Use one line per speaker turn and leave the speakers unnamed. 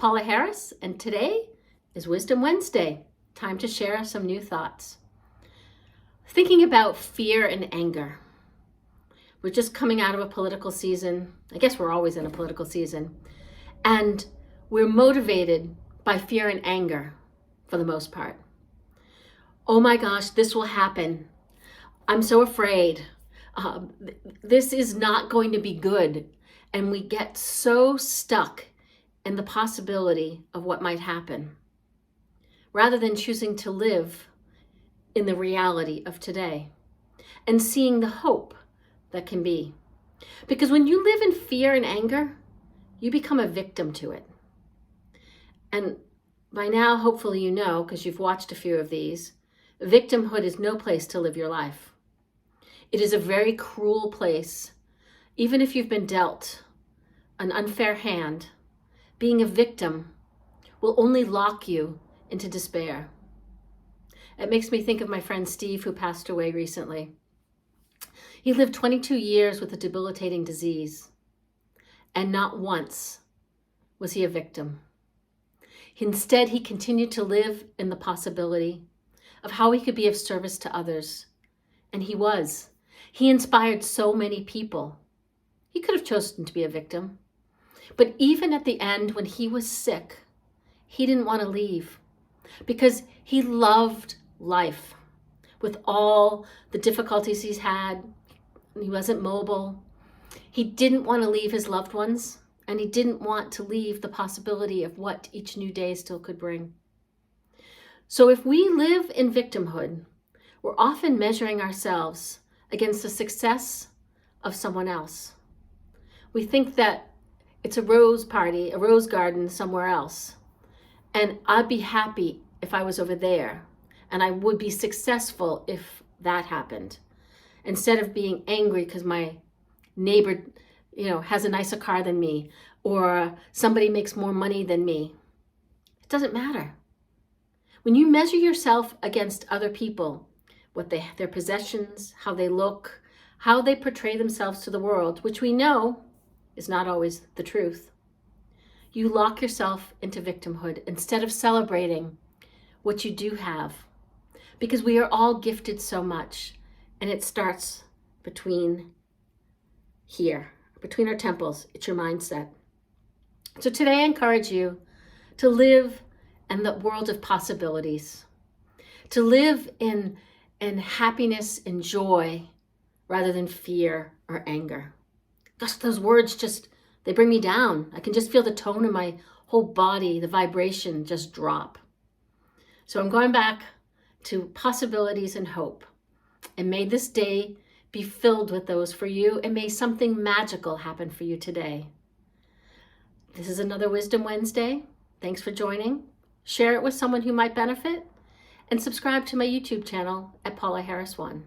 Paula Harris, and today is Wisdom Wednesday. Time to share some new thoughts. Thinking about fear and anger. We're just coming out of a political season. I guess we're always in a political season. And we're motivated by fear and anger for the most part. Oh my gosh, this will happen. I'm so afraid. This is not going to be good. And we get so stuck in the possibility of what might happen, rather than choosing to live in the reality of today and seeing the hope that can be. Because when you live in fear and anger, you become a victim to it. And by now, hopefully you know, because you've watched a few of these, victimhood is no place to live your life. It is a very cruel place. Even if you've been dealt an unfair hand, being a victim will only lock you into despair. It makes me think of my friend Steve, who passed away recently. He lived 22 years with a debilitating disease, and not once was he a victim. Instead, he continued to live in the possibility of how he could be of service to others. And he was. He inspired so many people. He could have chosen to be a victim. But even at the end, when he was sick, he didn't want to leave because he loved life with all the difficulties he's had. He wasn't mobile. He didn't want to leave his loved ones, and he didn't want to leave the possibility of what each new day still could bring. So if we live in victimhood, we're often measuring ourselves against the success of someone else. We think that it's a rose party, a rose garden somewhere else, and I'd be happy if I was over there, and I would be successful if that happened, instead of being angry because my neighbor, has a nicer car than me, or somebody makes more money than me. It doesn't matter. When you measure yourself against other people, their possessions, how they look, how they portray themselves to the world, which we know is not always the truth, you lock yourself into victimhood instead of celebrating what you do have. Because we are all gifted so much, and it starts between our temples. It's your mindset. So today I encourage you to live in the world of possibilities, to live in happiness and joy rather than fear or anger. Gosh, those words they bring me down. I can just feel the tone of my whole body, the vibration just drop. So I'm going back to possibilities and hope. And may this day be filled with those for you, and may something magical happen for you today. This is another Wisdom Wednesday. Thanks for joining. Share it with someone who might benefit, and subscribe to my YouTube channel at Paula Harris 1.